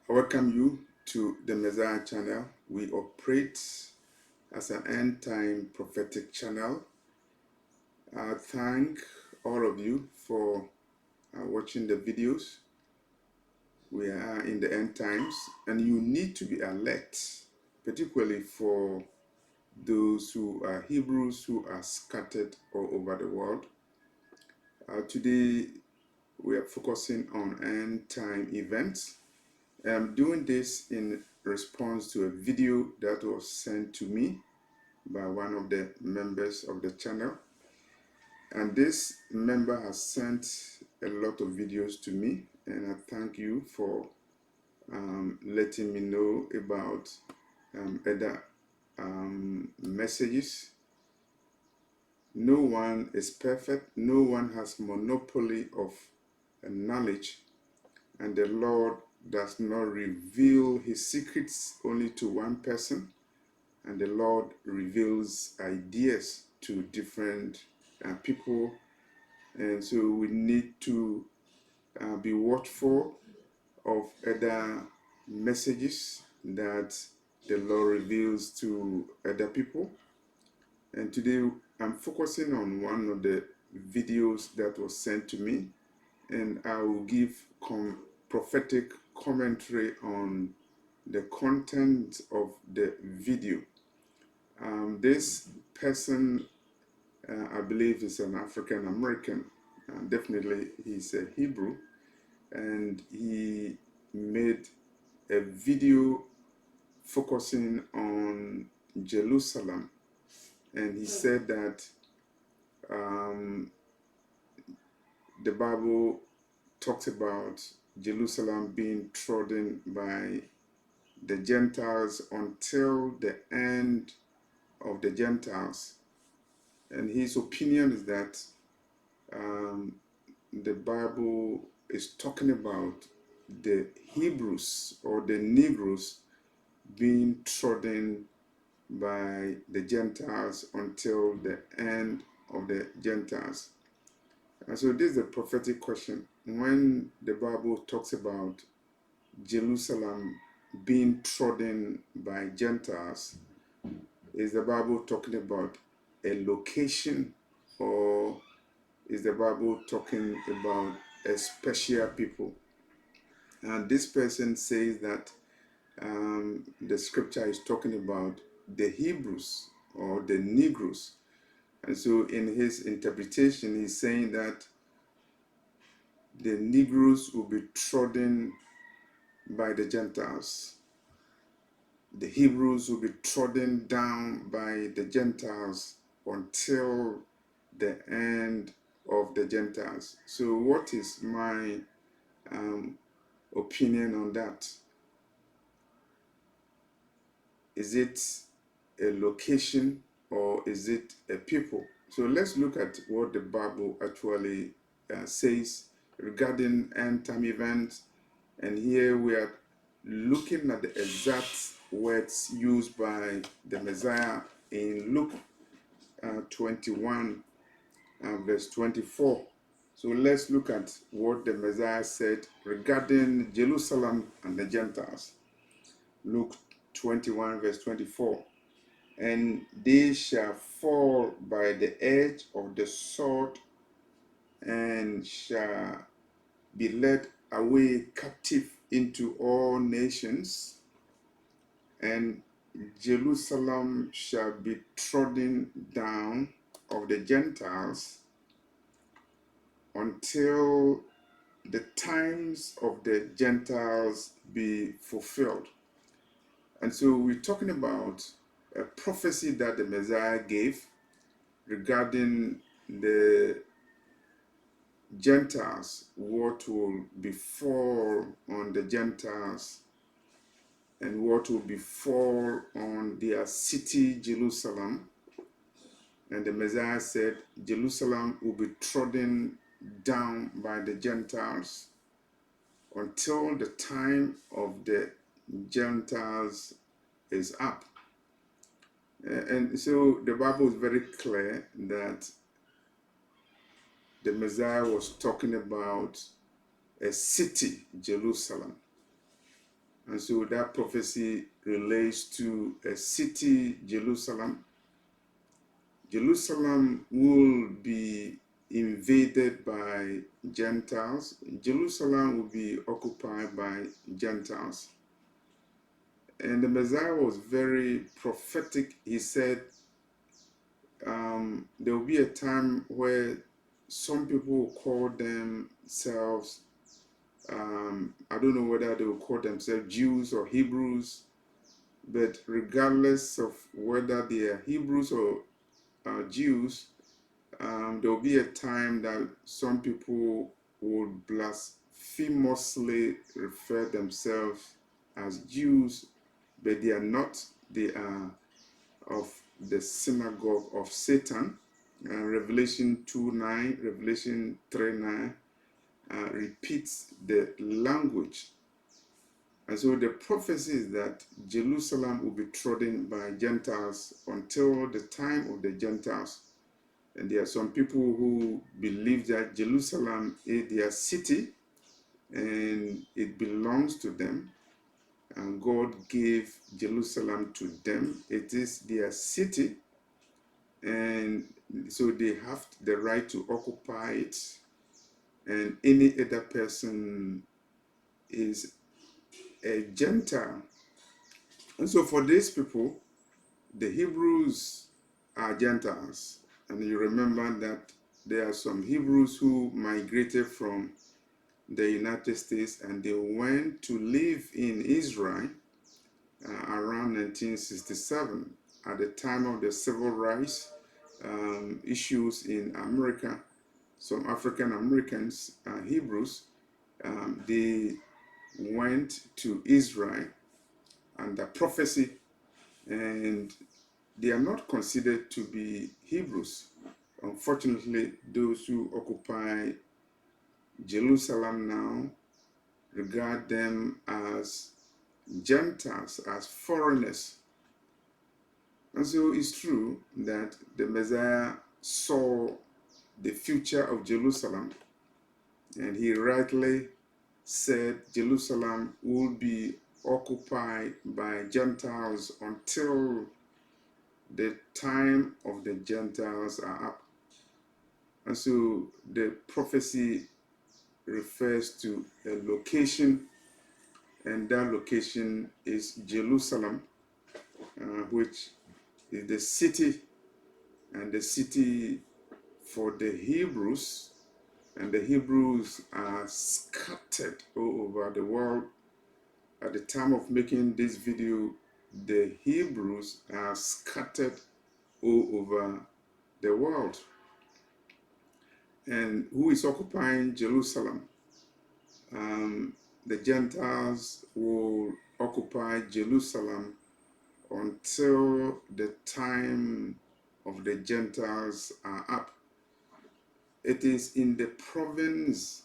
I welcome you to the Messiah channel. We operate as an end time prophetic channel. I thank all of you for watching the videos. We are in the end times and you need to be alert, particularly for those who are Hebrews who are scattered all over the world. Today we are focusing on end time events. I'm doing this in response to a video that was sent to me by one of the members of the channel, and this member has sent a lot of videos to me, and I thank you for letting me know about other messages. No one is perfect. No one has monopoly of knowledge, and the Lord does not reveal his secrets only to one person, and the Lord reveals ideas to different people, and so we need to be watchful of other messages that the Lord reveals to other people. And today I'm focusing on one of the videos that was sent to me, and I will give prophetic commentary on the content of the video. This person, I believe, is an African American. Definitely, he's a Hebrew, and he made a video focusing on Jerusalem, and he said that the Bible talks about Jerusalem being trodden by the Gentiles until the end of the Gentiles. And his opinion is that the Bible is talking about the Hebrews or the Negroes being trodden by the Gentiles until the end of the Gentiles. And so this is a prophetic question. When the Bible talks about Jerusalem being trodden by Gentiles, is the Bible talking about a location, or is the Bible talking about a special people? And this person says that the scripture is talking about the Hebrews or the Negroes. And so in his interpretation, he's saying that the Negroes will be trodden by the Gentiles. The Hebrews will be trodden down by the Gentiles until the end of the Gentiles. So what is my opinion on that? Is it a location or is it a people? So let's look at what the Bible actually says regarding end time events. And here we are looking at the exact words used by the Messiah in Luke 21 verse 24. So let's look at what the Messiah said regarding Jerusalem and the Gentiles. Luke 21 verse 24. And they shall fall by the edge of the sword and shall be led away captive into all nations, and Jerusalem shall be trodden down of the Gentiles until the times of the Gentiles be fulfilled. And so we're talking about a prophecy that the Messiah gave regarding the Gentiles, what will befall on the Gentiles and what will befall on their city, Jerusalem. And the Messiah said, Jerusalem will be trodden down by the Gentiles until the time of the Gentiles is up. And so the Bible is very clear that the Messiah was talking about a city, Jerusalem. And so that prophecy relates to a city, Jerusalem. Jerusalem will be invaded by Gentiles. Jerusalem will be occupied by Gentiles. And the Messiah was very prophetic. He said, there will be a time where some people will call themselves, I don't know whether they will call themselves Jews or Hebrews, but regardless of whether they are Hebrews or Jews, there will be a time that some people will blasphemously refer themselves as Jews, but they are not. They are of the synagogue of Satan. Revelation 2:9, Revelation 3:9 repeats the language. And so the prophecy is that Jerusalem will be trodden by Gentiles until the time of the Gentiles. And there are some people who believe that Jerusalem is their city and it belongs to them. And God gave Jerusalem to them. It is their city. And so they have the right to occupy it. And any other person is a Gentile. And so for these people, the Hebrews are Gentiles. And you remember that there are some Hebrews who migrated from the United States and they went to live in Israel around 1967 at the time of the civil rights issues in America. Some African Americans, Hebrews, they went to Israel under prophecy, and they are not considered to be Hebrews. Unfortunately, those who occupy Jerusalem now regard them as Gentiles, as foreigners. And so it's true that the Messiah saw the future of Jerusalem, and he rightly said Jerusalem will be occupied by Gentiles until the time of the Gentiles are up. And so the prophecy refers to a location, and that location is Jerusalem, which is the city, and the city for the Hebrews, and the Hebrews are scattered all over the world. At the time of making this video, the Hebrews are scattered all over the world. And who is occupying Jerusalem? The Gentiles will occupy Jerusalem until the time of the Gentiles are up. It is in the province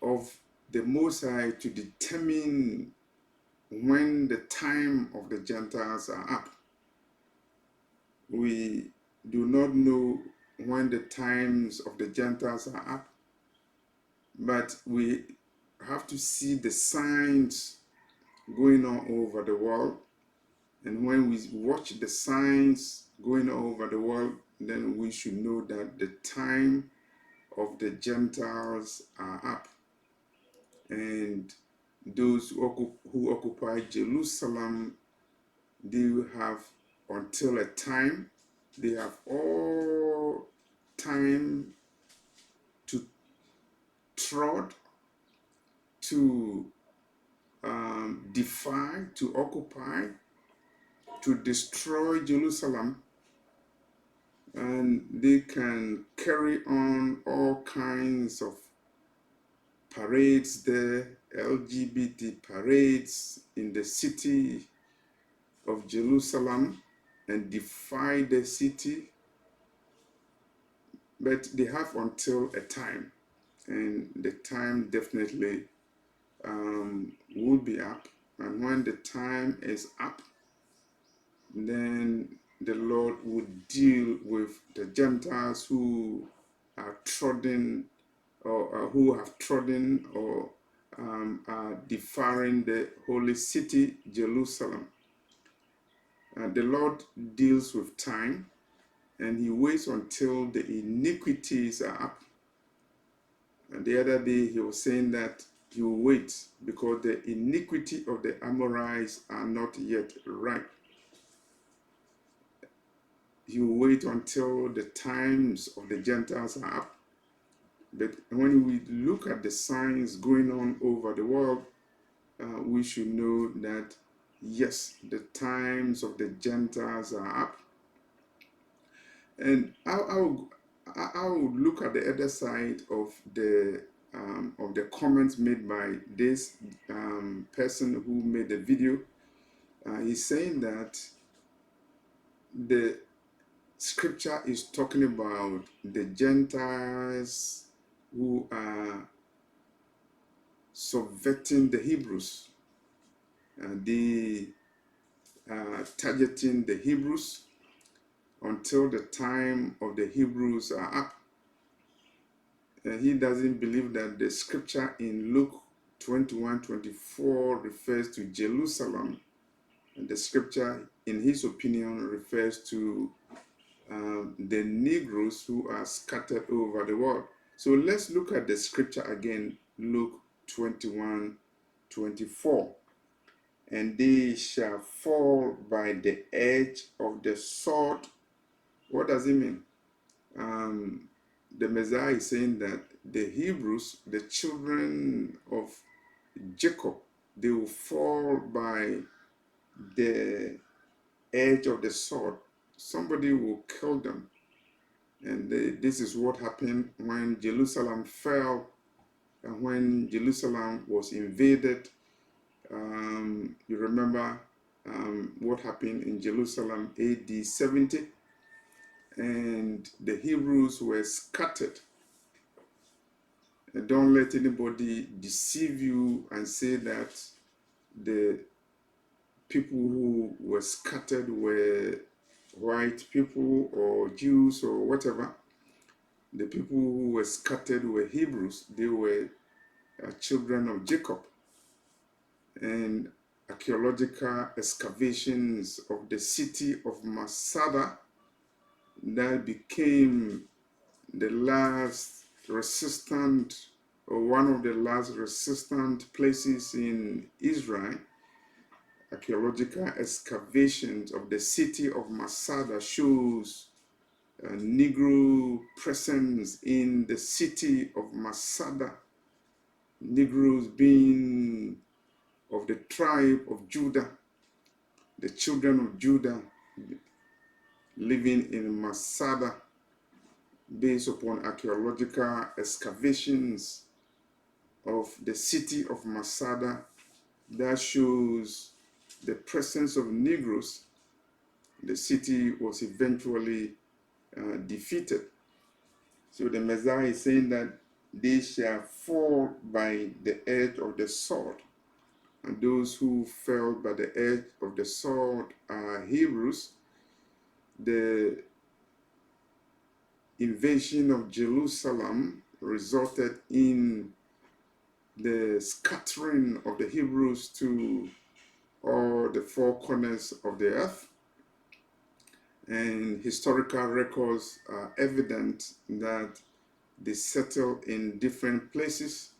of the Most High to determine when the time of the Gentiles are up. We do not know when the times of the Gentiles are up, but we have to see the signs going on over the world. And when we watch the signs going on over the world, then we should know that the time of the Gentiles are up. And those who occupy Jerusalem, they will have until a time, they have all time to trod, to defy, to occupy, to destroy Jerusalem, and they can carry on all kinds of parades there, LGBT parades in the city of Jerusalem, and defy the city, but they have until a time, and the time definitely will be up. And when the time is up, then the Lord would deal with the Gentiles who are trodden, or who have trodden or are defiling the holy city, Jerusalem. The Lord deals with time, and he waits until the iniquities are up. And the other day he was saying that he will wait because the iniquity of the Amorites are not yet ripe. He will wait until the times of the Gentiles are up. But when we look at the signs going on over the world, we should know that yes, the times of the Gentiles are up. And I would look at the other side of the comments made by this person who made the video. He's saying that the scripture is talking about the Gentiles who are subverting the Hebrews. They are targeting the Hebrews until the time of the Hebrews are up. He doesn't believe that the scripture in Luke 21:24 refers to Jerusalem. And the scripture, in his opinion, refers to the Negroes who are scattered over the world. So let's look at the scripture again, Luke 21:24. And they shall fall by the edge of the sword. What does it mean? The Messiah is saying that the Hebrews, the children of Jacob, they will fall by the edge of the sword. Somebody will kill them. And this is what happened when Jerusalem fell and when Jerusalem was invaded. You remember what happened in Jerusalem AD 70, and the Hebrews were scattered. And don't let anybody deceive you and say that the people who were scattered were white people or Jews or whatever. The people who were scattered were Hebrews. They were children of Jacob. And archaeological excavations of the city of Masada that became the last resistant, or one of the last resistant places in Israel. Archaeological excavations of the city of Masada shows a Negro presence in the city of Masada. Negroes being of the tribe of Judah, the children of Judah living in Masada, based upon archaeological excavations of the city of Masada that shows the presence of Negroes. The city was eventually defeated. So the Messiah is saying that they shall fall by the edge of the sword. And those who fell by the edge of the sword are Hebrews. The invasion of Jerusalem resulted in the scattering of the Hebrews to all the four corners of the earth. And historical records are evident that they settled in different places.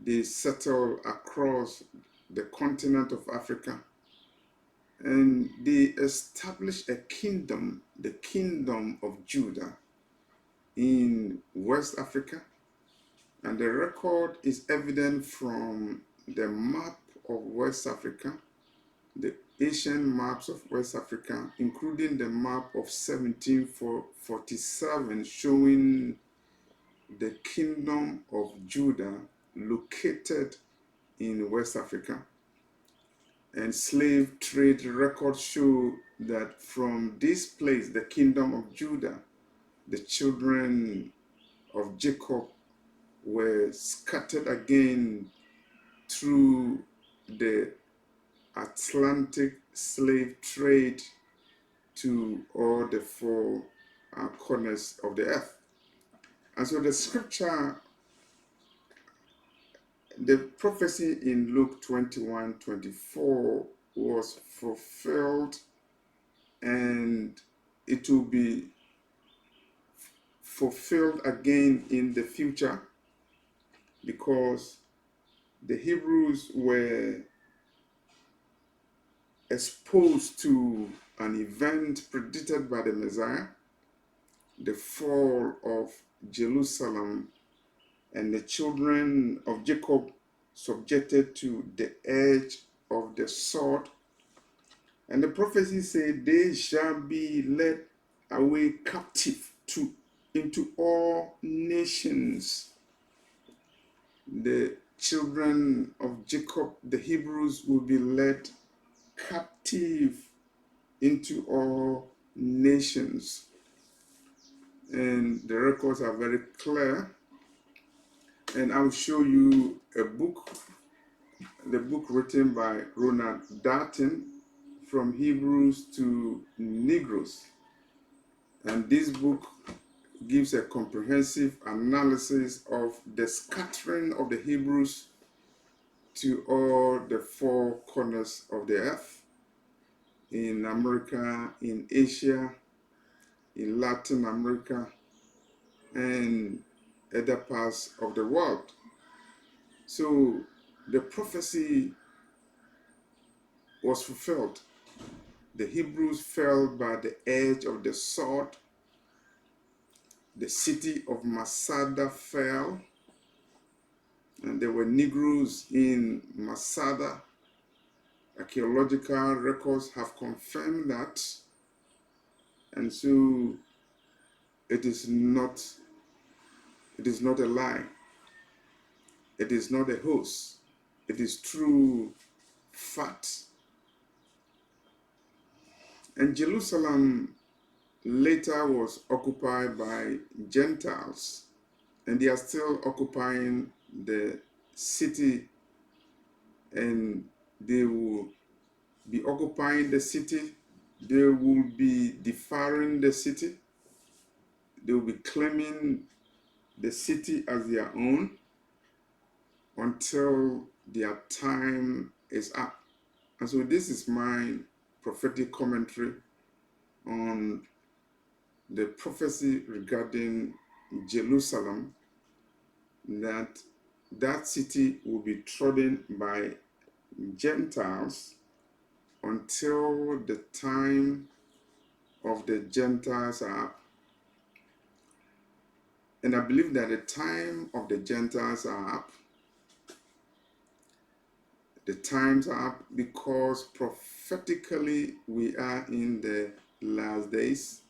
They settled across the continent of Africa. And they established a kingdom, the kingdom of Judah, in West Africa. And the record is evident from the map of West Africa, the ancient maps of West Africa, including the map of 1747 showing the kingdom of Judah located in West Africa. And slave trade records show that from this place, the kingdom of Judah, the children of Jacob were scattered again through the Atlantic slave trade to all the four corners of the earth. And so the scripture the prophecy in Luke 21:24 was fulfilled, and it will be fulfilled again in the future, because the Hebrews were exposed to an event predicted by the Messiah, the fall of Jerusalem, and the children of Jacob subjected to the edge of the sword. And the prophecy said, they shall be led away captive into all nations. The children of Jacob, the Hebrews, will be led captive into all nations. And the records are very clear. And I'll show you a book, the book written by Ronald Darton, From Hebrews to Negroes. And this book gives a comprehensive analysis of the scattering of the Hebrews to all the four corners of the earth, in America, in Asia, in Latin America, and other parts of the world. So the prophecy was fulfilled. The Hebrews fell by the edge of the sword. The city of Masada fell, and there were Negroes in Masada. Archaeological records have confirmed that, and so it is not a lie. It is not a hoax. It is true fact. And Jerusalem later was occupied by Gentiles, and they are still occupying the city, and they will be occupying the city. They will be devouring the city. They will be claiming the city as their own until their time is up. And so this is my prophetic commentary on the prophecy regarding Jerusalem, that city will be trodden by Gentiles until the time of the Gentiles are up. And I believe that the time of the Gentiles are up. The times are up because prophetically we are in the last days.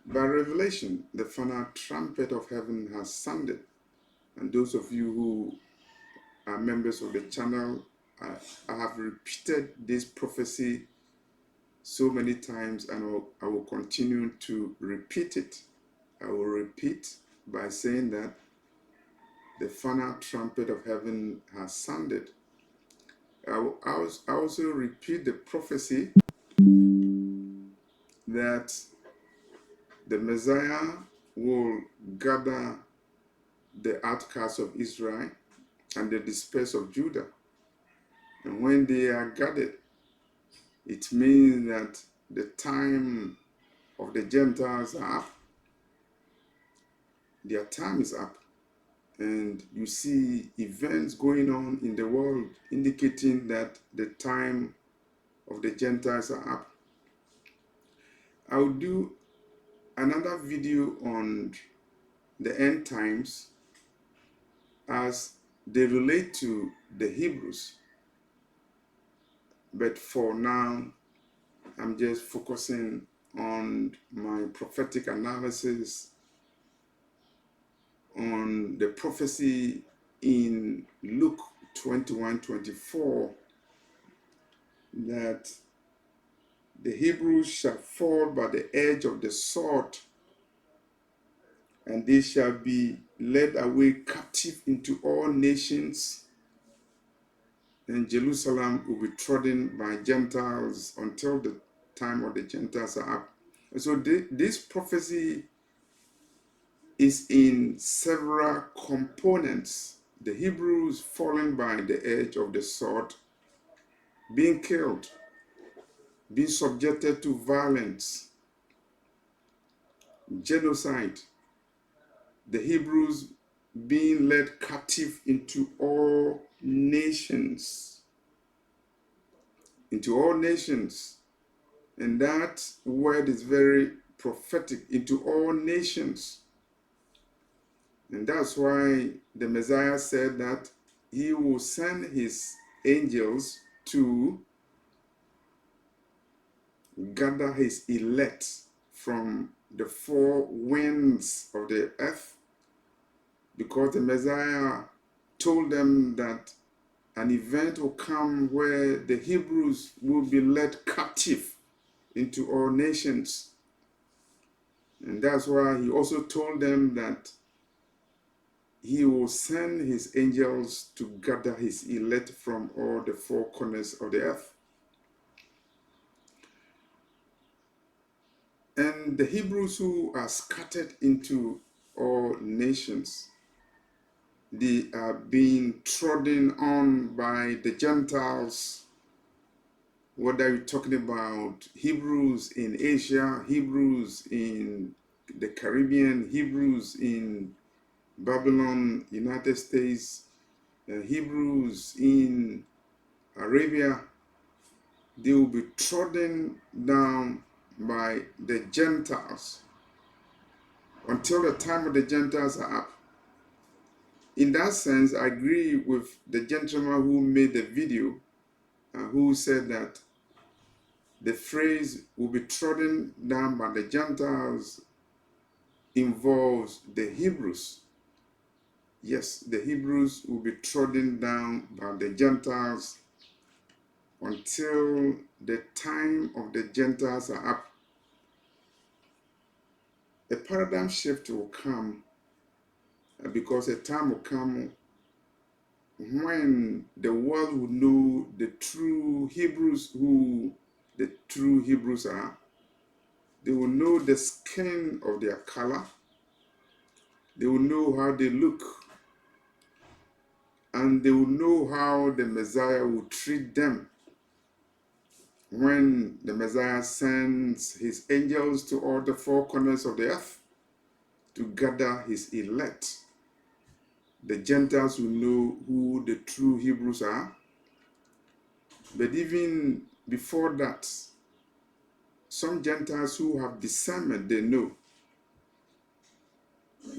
By revelation, the final trumpet of heaven has sounded. And those of you who are members of the channel, I have repeated this prophecy so many times, and I will continue to repeat it. I will repeat by saying that the final trumpet of heaven has sounded. I will also repeat the prophecy that the Messiah will gather the outcasts of Israel and the dispersed of Judah. And when they are gathered, it means that the time of the Gentiles are up. Their time is up. And you see events going on in the world indicating that the time of the Gentiles are up. I'll do another video on the end times as they relate to the Hebrews. But for now, I'm just focusing on my prophetic analysis on the prophecy in Luke 21:24 that the Hebrews shall fall by the edge of the sword, and they shall be led away captive into all nations, and Jerusalem will be trodden by Gentiles until the time of the Gentiles are up. And so this prophecy is in several components. the Hebrews falling by the edge of the sword, being killed, being subjected to violence, genocide, the Hebrews being led captive into all nations, and that word is very prophetic, into all nations. And that's why the Messiah said that he will send his angels to gather his elect from the four winds of the earth, because the Messiah told them that an event will come where the Hebrews will be led captive into all nations. And that's why he also told them that he will send his angels to gather his elect from all the four corners of the earth. And the Hebrews who are scattered into all nations, they are being trodden on by the Gentiles, whether you're talking about Hebrews in Asia, Hebrews in the Caribbean, Hebrews in Babylon, United States, Hebrews in Arabia, they will be trodden down by the Gentiles until the time of the Gentiles are up. In that sense, I agree with the gentleman who made the video, who said that the phrase will be trodden down by the Gentiles involves the Hebrews. Yes, the Hebrews will be trodden down by the Gentiles until the time of the Gentiles are up. A paradigm shift will come, because a time will come when the world will know the true Hebrews, who the true Hebrews are. They will know the skin of their color. They will know how they look. And they will know how the Messiah will treat them when the Messiah sends his angels to all the four corners of the earth to gather his elect. The Gentiles will know who the true Hebrews are. But even before that, some Gentiles who have discernment, they know.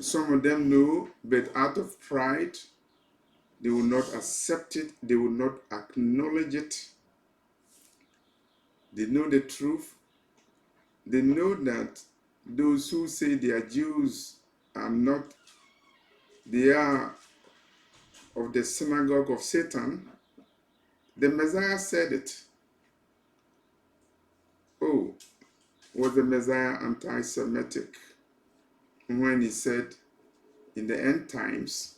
Some of them know, but out of pride, they will not accept it. They will not acknowledge it. They know the truth. They know that those who say they are Jews are not, they are of the synagogue of Satan. The Messiah said it. Oh, was the Messiah anti-Semitic when he said in the end times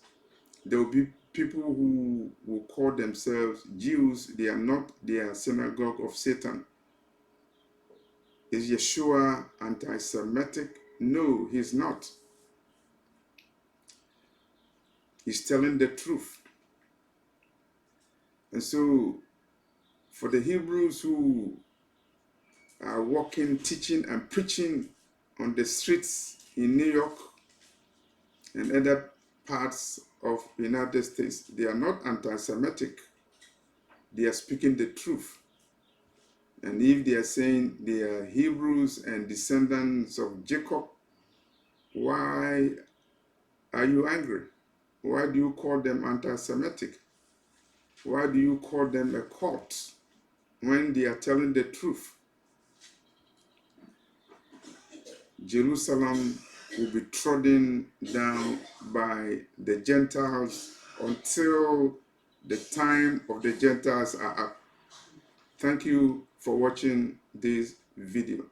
there will be people who will call themselves Jews? They are not, they are synagogue of Satan. Is Yeshua anti-Semitic? No, he's not. He's telling the truth. And so for the Hebrews who are walking, teaching, and preaching on the streets in New York and other parts of the United States, they are not anti-Semitic. They are speaking the truth. And if they are saying they are Hebrews and descendants of Jacob, why are you angry? Why do you call them anti-Semitic? Why do you call them a cult when they are telling the truth? Jerusalem will be trodden down by the Gentiles until the time of the Gentiles are up. Thank you for watching this video.